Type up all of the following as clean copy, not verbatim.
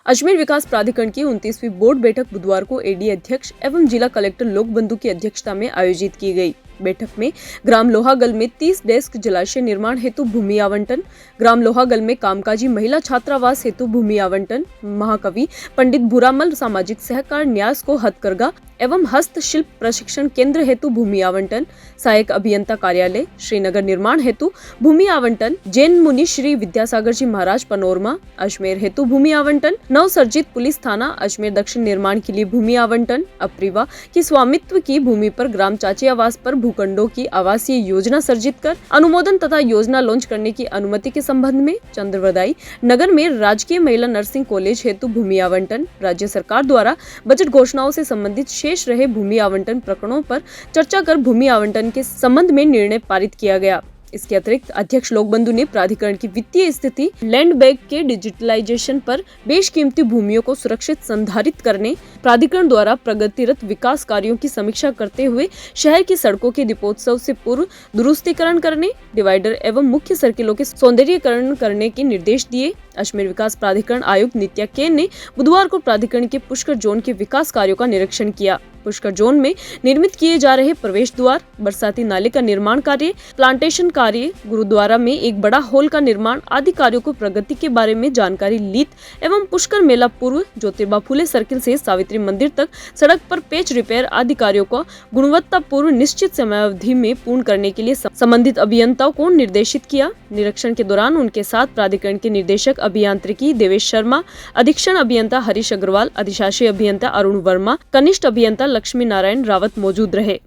अजमेर विकास प्राधिकरण की 29वीं बोर्ड बैठक बुधवार को एडी अध्यक्ष एवं जिला कलेक्टर लोकबंधु की अध्यक्षता में आयोजित की गई। बैठक में ग्राम लोहागल में 30 डेस्क जलाशय निर्माण हेतु भूमि आवंटन, ग्राम लोहागल में कामकाजी महिला छात्रावास हेतु भूमि आवंटन, महाकवि पंडित भूरामल सामाजिक सहकार न्यास को हथकरघा एवं हस्तशिल्प प्रशिक्षण केंद्र हेतु भूमि आवंटन, सहायक अभियंता कार्यालय श्रीनगर निर्माण हेतु भूमि आवंटन, जैन मुनि श्री विद्यासागर जी महाराज पनोरमा अजमेर हेतु भूमि आवंटन, नवसर्जित पुलिस थाना अजमेर दक्षिण निर्माण के लिए भूमि आवंटन, अप्रीवा की स्वामित्व की भूमि पर ग्राम चाची आवास पर भूखंडों की आवासीय योजना सर्जित कर अनुमोदन तथा योजना लॉन्च करने की अनुमति के संबंध में चंद्रवदाई नगर में राजकीय महिला नर्सिंग कॉलेज हेतु भूमि आवंटन, राज्य सरकार द्वारा बजट घोषणाओं से संबंधित शेष रहे भूमि आवंटन प्रकरणों पर चर्चा कर भूमि आवंटन के संबंध में निर्णय पारित किया गया। इसके अतिरिक्त अध्यक्ष लोकबंधु ने प्राधिकरण की वित्तीय स्थिति, लैंड बैंक के डिजिटलाइजेशन पर बेशकीमती भूमियों को सुरक्षित संधारित करने, प्राधिकरण द्वारा प्रगतिरत विकास कार्यों की समीक्षा करते हुए शहर की सड़कों के दीपोत्सव से पूर्व दुरुस्तीकरण करने, डिवाइडर एवं मुख्य सर्किलों के सौंदर्यीकरण करने के निर्देश दिए। अजमेर विकास प्राधिकरण आयुक्त नित्या केन ने बुधवार को प्राधिकरण के पुष्कर जोन के विकास कार्यों का निरीक्षण किया। पुष्कर जोन में निर्मित किए जा रहे प्रवेश द्वार, बरसाती नाले का निर्माण कार्य, प्लांटेशन कार्य, गुरुद्वारा में एक बड़ा हॉल का निर्माण आदि कार्यों को प्रगति के बारे में जानकारी लीत एवं पुष्कर मेला पूर्व ज्योतिबा फुले सर्किल से सावित्री मंदिर तक सड़क पर पेच रिपेयर आदि कार्यों को गुणवत्ता पूर्व निश्चित समयावधि में पूर्ण करने के लिए संबंधित अभियंताओं को निर्देशित किया। निरीक्षण के दौरान उनके साथ प्राधिकरण के निदेशक अभियांत्रिकी देवेश शर्मा, अधीक्षण अभियंता हरीश अग्रवाल, अधिशासी अभियंता अरुण वर्मा, कनिष्ठ अभियंता लक्ष्मी नारायण रावत मौजूद रहे।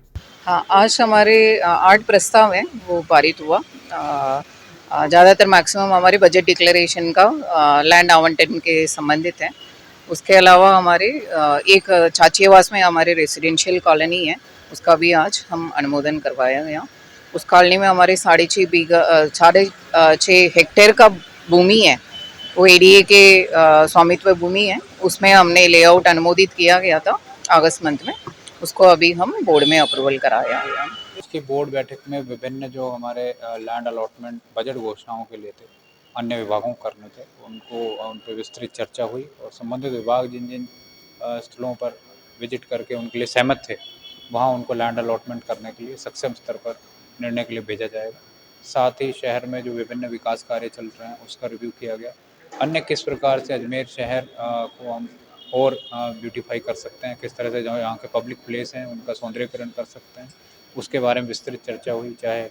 हाँ, आज हमारे 8 प्रस्ताव हैं वो पारित हुआ। ज़्यादातर मैक्सिमम हमारे बजट डिक्लेरेशन का लैंड आवंटन के संबंधित है। उसके अलावा हमारे एक चाचीवास में हमारे रेसिडेंशियल कॉलोनी है, उसका भी आज हम अनुमोदन करवाया गया। उस कॉलोनी में हमारे 6.5 हेक्टेयर का भूमि है, वो एडीए के स्वामित्व भूमि है। उसमें हमने लेआउट अनुमोदित किया गया था अगस्त मंथ में, उसको अभी हम बोर्ड में अप्रूवल कराया गया। इसकी बोर्ड बैठक में विभिन्न जो हमारे लैंड अलॉटमेंट बजट घोषणाओं के लिए थे, अन्य विभागों को करने थे, उन पर विस्तृत चर्चा हुई और संबंधित विभाग जिन जिन स्थलों पर विजिट करके उनके लिए सहमत थे, वहाँ उनको लैंड अलॉटमेंट करने के लिए सक्षम स्तर पर निर्णय के लिए भेजा जाएगा। साथ ही शहर में जो विभिन्न विकास कार्य चल रहे हैं उसका रिव्यू किया गया। अन्य किस प्रकार से अजमेर शहर को हम और ब्यूटीफाई कर सकते हैं, किस तरह से जो यहाँ के पब्लिक प्लेस हैं उनका सौंदर्यीकरण कर सकते हैं, उसके बारे में विस्तृत चर्चा हुई। चाहे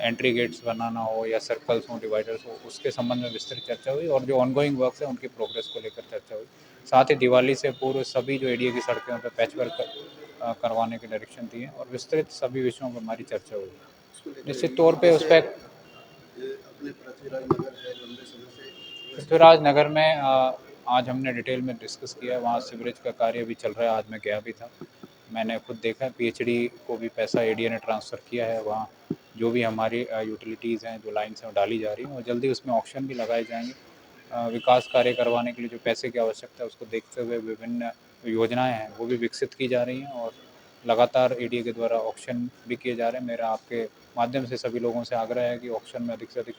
एंट्री गेट्स बनाना हो या सर्कल्स हो, डिवाइडर्स हो, उसके संबंध में विस्तृत चर्चा हुई और जो ऑनगोइंग वर्क्स है उनकी प्रोग्रेस को लेकर चर्चा हुई। साथ ही दिवाली से पूर्व सभी जो एडीए की सड़कों पर पैच वर्क करवाने के डायरेक्शन दिए और विस्तृत सभी विषयों पर हमारी चर्चा हुई। निश्चित तौर पर उस पर पृथ्वीराज नगर में आज हमने डिटेल में डिस्कस किया। वहाँ सीवरेज का कार्य भी चल रहा है, आज मैं गया भी था, मैंने खुद देखा। पीएचडी को भी पैसा एडीए ने ट्रांसफ़र किया है। वहाँ जो भी हमारी यूटिलिटीज़ हैं, जो लाइन्स हैं वो डाली जा रही हैं और जल्दी उसमें ऑक्शन भी लगाए जाएंगे। विकास कार्य करवाने के लिए जो पैसे की आवश्यकता है उसको देखते हुए विभिन्न योजनाएँ हैं वो भी विकसित की जा रही हैं और लगातार एडीए के द्वारा ऑक्शन भी किए जा रहे हैं। मेरा आपके माध्यम से सभी लोगों से आग्रह है कि ऑक्शन में अधिक से अधिक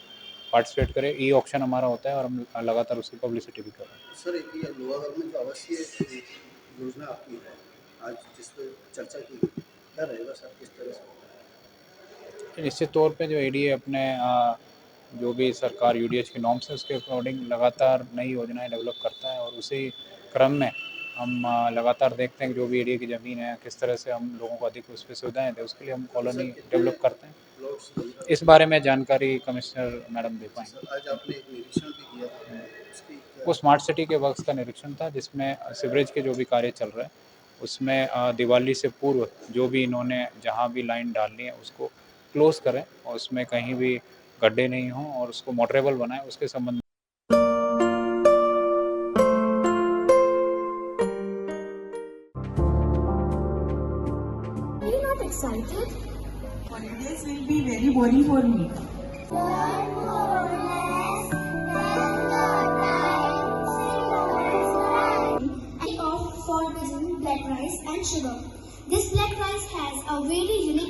पार्टिसिपेट करें। ई ऑक्शन हमारा होता है और हम लगातार उसकी पब्लिसिटी भी कर रहे हैं। सर, ये लोहागल में जो आवासीय योजना आपकी है, आज जिस पर चर्चा की गई, क्या रहेगा सर, किस तरह से? निश्चित तौर पे जो एडीए अपने जो भी सरकार यूडीएच की नॉर्म्स है उसके अकॉर्डिंग लगातार नई योजनाएं डेवलप करता है और उसी क्रम में हम लगातार देखते हैं कि जो भी एडीए की ज़मीन है किस तरह से हम लोगों को अधिक उस पर सुविधाएँ दें, उसके लिए हम कॉलोनी डेवलप करते हैं। इस बारे में जानकारी कमिश्नर मैडम दे पाएंगे। आज आपने एक निरीक्षण भी किया था, वो स्मार्ट सिटी के वर्क्स का निरीक्षण था जिसमें सीवरेज के जो भी कार्य चल रहे हैं उसमें दिवाली से पूर्व जो भी इन्होंने जहाँ भी लाइन डालनी है उसको क्लोज करें और उसमें कहीं भी गड्ढे नहीं हों और उसको मोटरेबल बनाएं, उसके संबंध Excited? Holidays will be very boring for me. For black rice and sugar. This black rice has a very unique